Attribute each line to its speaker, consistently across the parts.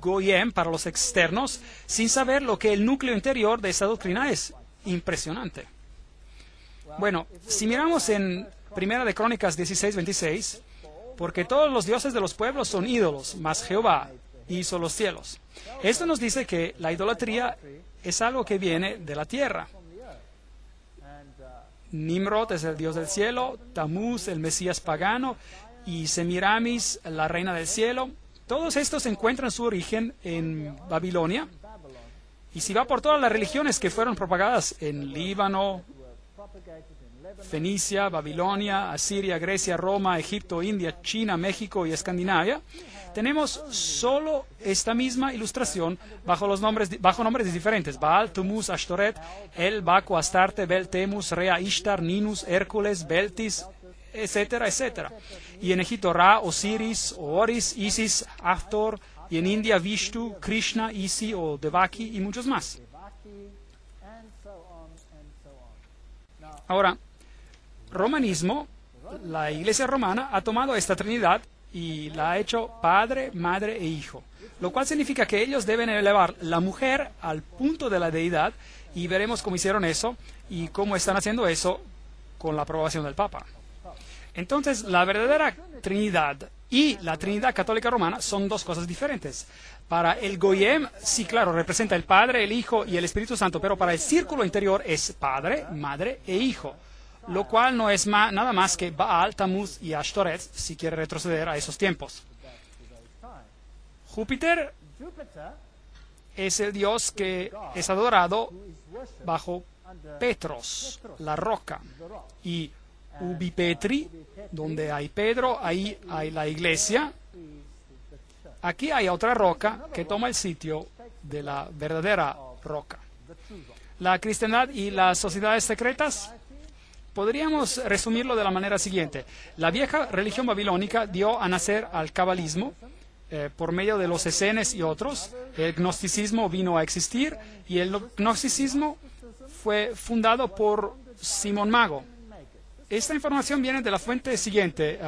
Speaker 1: Goyim para los externos sin saber lo que el núcleo interior de esa doctrina es. Impresionante. Bueno, si miramos en Primera de Crónicas 16:26, porque todos los dioses de los pueblos son ídolos, mas Jehová hizo los cielos. Esto nos dice que la idolatría es algo que viene de la tierra. Nimrod es el dios del cielo, Tamuz el Mesías pagano y Semiramis la reina del cielo. Todos estos encuentran su origen en Babilonia. Y si va por todas las religiones que fueron propagadas en Líbano, Fenicia, Babilonia, Asiria, Grecia, Roma, Egipto, India, China, México y Escandinavia, tenemos solo esta misma ilustración bajo nombres diferentes: Baal, Tumuz, Ashtoret, El, Baco, Astarte, Bel, Temus, Rea, Ishtar, Ninus, Hércules, Beltis, etcétera, etcétera. Y en Egipto Ra, Osiris, Oris, Isis, Hathor, y en India Vishnu, Krishna, Isi o Devaki y muchos más. Ahora, romanismo, la Iglesia romana ha tomado esta Trinidad y la ha hecho Padre, Madre e Hijo, lo cual significa que ellos deben elevar la mujer al punto de la deidad, y veremos cómo hicieron eso y cómo están haciendo eso con la aprobación del Papa. Entonces, la verdadera Trinidad y la Trinidad católica romana son dos cosas diferentes. Para el Goyim, sí, claro, representa el Padre, el Hijo y el Espíritu Santo, pero para el círculo interior es Padre, Madre e Hijo, lo cual no es nada más que Baal, Tamuz y Ashtoret, si quiere retroceder a esos tiempos. Júpiter es el dios que es adorado bajo Petros, la roca, y Ubi Petri, donde hay Pedro, ahí hay la iglesia. Aquí hay otra roca que toma el sitio de la verdadera roca. La cristiandad y las sociedades secretas, podríamos resumirlo de la manera siguiente: la vieja religión babilónica dio a nacer al cabalismo por medio de los esenes y otros. El gnosticismo vino a existir y el gnosticismo fue fundado por Simón Mago. Esta información viene de la fuente siguiente: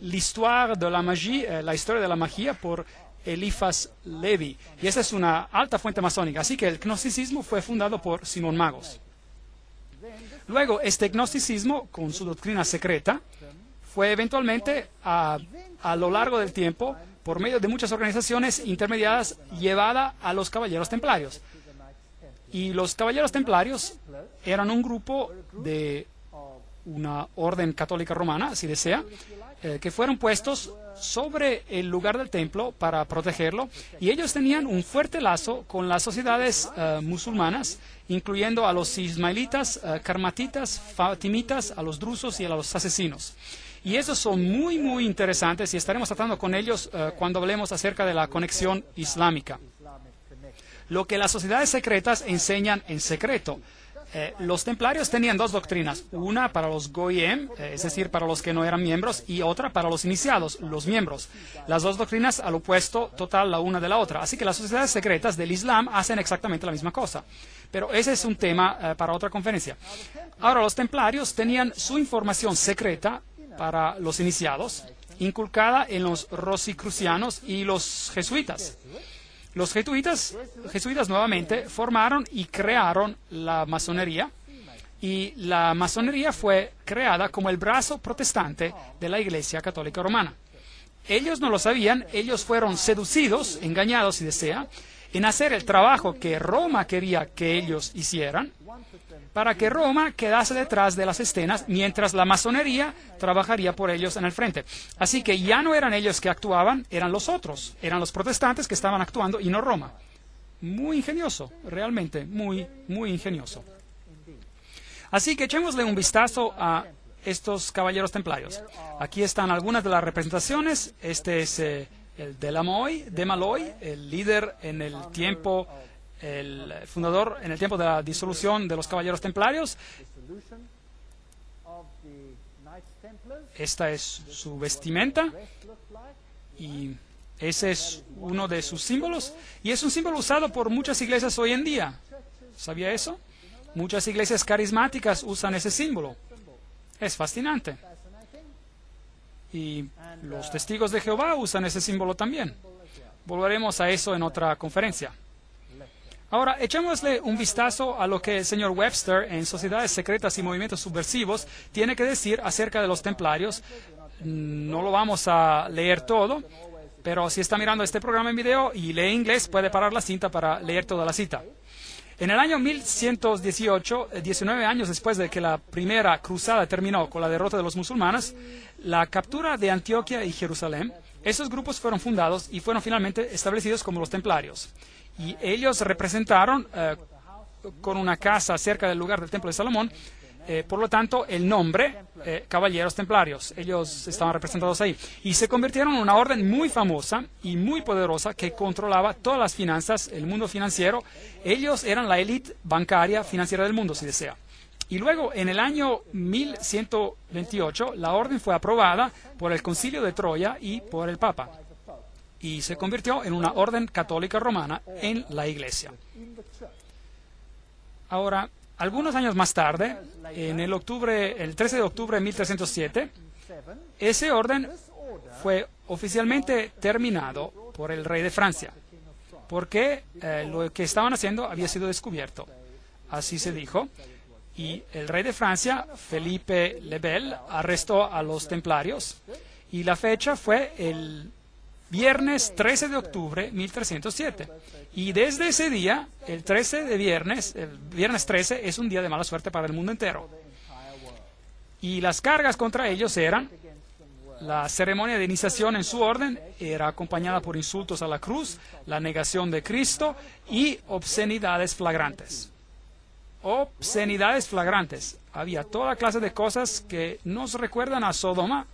Speaker 1: l'histoire de la magie, la historia de la magia, por Eliphas Levi. Y esa es una alta fuente masónica. Así que el gnosticismo fue fundado por Simón Magos. Luego, este gnosticismo, con su doctrina secreta, fue eventualmente, a lo largo del tiempo, por medio de muchas organizaciones intermediadas, llevada a los caballeros templarios. Y los caballeros templarios eran un grupo de una orden católica romana, si desea, que fueron puestos sobre el lugar del templo para protegerlo, y ellos tenían un fuerte lazo con las sociedades musulmanas, incluyendo a los ismaelitas, karmatitas, fatimitas, a los drusos y a los asesinos. Y esos son muy, muy interesantes, y estaremos tratando con ellos cuando hablemos acerca de la conexión islámica. Lo que las sociedades secretas enseñan en secreto. Los templarios tenían dos doctrinas: una para los Goyim, es decir, para los que no eran miembros, y otra para los iniciados, los miembros. Las dos doctrinas al opuesto total la una de la otra. Así que las sociedades secretas del Islam hacen exactamente la misma cosa. Pero ese es un tema para otra conferencia. Ahora, los templarios tenían su información secreta para los iniciados, inculcada en los rosicrucianos y los jesuitas. Los jesuitas nuevamente formaron y crearon la masonería, y la masonería fue creada como el brazo protestante de la Iglesia Católica Romana. Ellos no lo sabían, ellos fueron seducidos, engañados si desea, en hacer el trabajo que Roma quería que ellos hicieran, para que Roma quedase detrás de las escenas, mientras la masonería trabajaría por ellos en el frente. Así que ya no eran ellos que actuaban, eran los otros, eran los protestantes que estaban actuando y no Roma. Muy ingenioso, realmente, muy, muy ingenioso. Así que echémosle un vistazo a estos caballeros templarios. Aquí están algunas de las representaciones. Este es el de Maloy, el líder en el tiempo, el fundador en el tiempo de la disolución de los caballeros templarios. Esta es su vestimenta y ese es uno de sus símbolos, y es un símbolo usado por muchas iglesias hoy en día. ¿Sabía eso? Muchas iglesias carismáticas usan ese símbolo. Es fascinante. Y los testigos de Jehová usan ese símbolo también. volveremos a eso en otra conferencia. Ahora, echémosle un vistazo a lo que el señor Webster en Sociedades Secretas y Movimientos Subversivos tiene que decir acerca de los templarios. No lo vamos a leer todo, pero si está mirando este programa en video y lee inglés, puede parar la cinta para leer toda la cita. En el año 1118, 19 años después de que la primera cruzada terminó con la derrota de los musulmanes, la captura de Antioquia y Jerusalén, esos grupos fueron fundados y fueron finalmente establecidos como los templarios. Y ellos representaron con una casa cerca del lugar del Templo de Salomón, por lo tanto, el nombre, Caballeros Templarios. Ellos estaban representados ahí. Y se convirtieron en una orden muy famosa y muy poderosa que controlaba todas las finanzas, el mundo financiero. Ellos eran la élite bancaria financiera del mundo, si desea. Y luego, en el año 1128, la orden fue aprobada por el Concilio de Troya y por el Papa. Y se convirtió en una orden católica romana en la Iglesia. Ahora, algunos años más tarde, en el 13 de octubre de 1307, ese orden fue oficialmente terminado por el rey de Francia, porque lo que estaban haciendo había sido descubierto. Así se dijo. Y el rey de Francia, Felipe le Bel, arrestó a los templarios, y la fecha fue el viernes 13 de octubre 1307. Y desde ese día, el viernes 13, es un día de mala suerte para el mundo entero. Y las cargas contra ellos eran: la ceremonia de iniciación en su orden era acompañada por insultos a la cruz, la negación de Cristo y obscenidades flagrantes. Obscenidades flagrantes. Había toda clase de cosas que nos recuerdan a Sodoma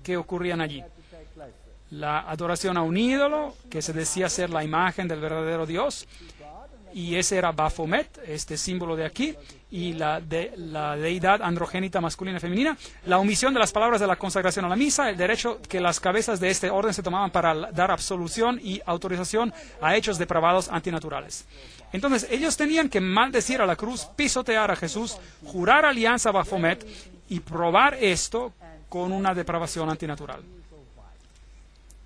Speaker 1: que ocurrían allí. La adoración a un ídolo, que se decía ser la imagen del verdadero Dios, y ese era Baphomet, este símbolo de aquí, y la deidad androgénita masculina y femenina, la omisión de las palabras de la consagración a la misa, el derecho que las cabezas de este orden se tomaban para dar absolución y autorización a hechos depravados antinaturales. Entonces, ellos tenían que maldecir a la cruz, pisotear a Jesús, jurar alianza a Baphomet y probar esto con una depravación antinatural.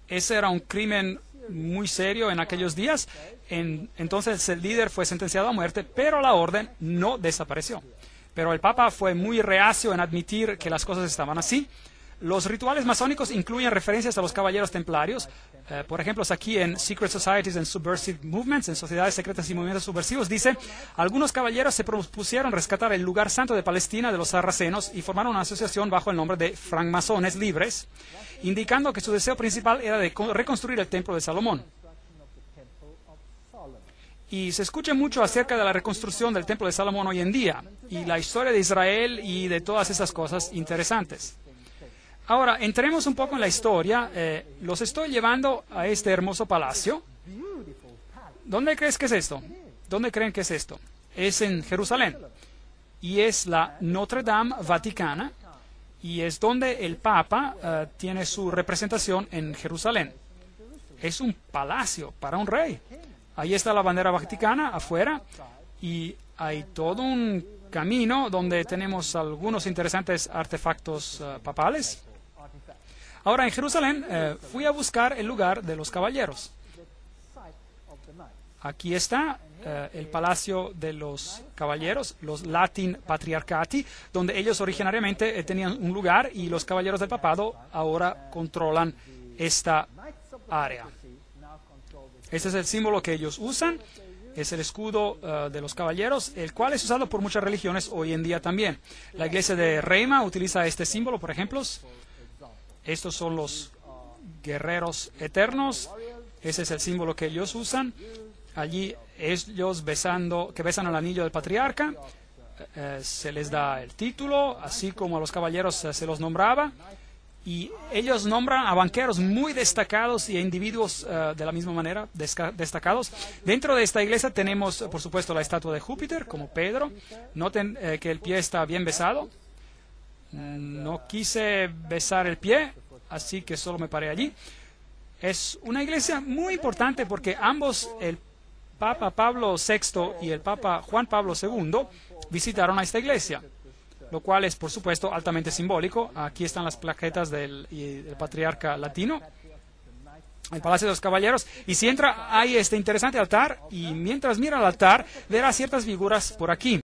Speaker 1: Ese era un crimen muy serio en aquellos días. Entonces el líder fue sentenciado a muerte, pero la orden no desapareció. Pero el Papa fue muy reacio en admitir que las cosas estaban así. Los rituales masónicos incluyen referencias a los caballeros templarios. Por ejemplo, aquí en Secret Societies and Subversive Movements, en Sociedades Secretas y Movimientos Subversivos, dice: algunos caballeros se propusieron rescatar el lugar santo de Palestina de los sarracenos y formaron una asociación bajo el nombre de francmasones libres, indicando que su deseo principal era de reconstruir el Templo de Salomón. Y se escucha mucho acerca de la reconstrucción del Templo de Salomón hoy en día, y la historia de Israel y de todas esas cosas interesantes. Ahora, entremos un poco en la historia. Los estoy llevando a este hermoso palacio. ¿Dónde crees que es esto? ¿Dónde creen que es esto? Es en Jerusalén. Y es la Notre Dame Vaticana. Y es donde el Papa tiene su representación en Jerusalén. Es un palacio para un rey. Ahí está la bandera vaticana afuera. Y hay todo un camino donde tenemos algunos interesantes artefactos papales. Ahora, en Jerusalén fui a buscar el lugar de los caballeros. Aquí está el palacio de los caballeros, los Latin Patriarchati, donde ellos originariamente tenían un lugar, y los caballeros del papado ahora controlan esta área. Este es el símbolo que ellos usan. Es el escudo de los caballeros, el cual es usado por muchas religiones hoy en día también. La iglesia de Reima utiliza este símbolo, por ejemplo. Estos son los guerreros eternos. Ese es el símbolo que ellos usan. Allí ellos que besan el anillo del patriarca. Se les da el título, así como a los caballeros se los nombraba. Y ellos nombran a banqueros muy destacados y a individuos de la misma manera destacados. Dentro de esta iglesia tenemos, por supuesto, la estatua de Júpiter, como Pedro. Noten que el pie está bien besado. No quise besar el pie, así que solo me paré allí. Es una iglesia muy importante porque ambos, el Papa Pablo VI y el Papa Juan Pablo II, visitaron a esta iglesia, lo cual es, por supuesto, altamente simbólico. Aquí están las plaquetas del patriarca latino. el Palacio de los Caballeros, y si entra hay este interesante altar, y mientras mira el altar verá ciertas figuras por aquí.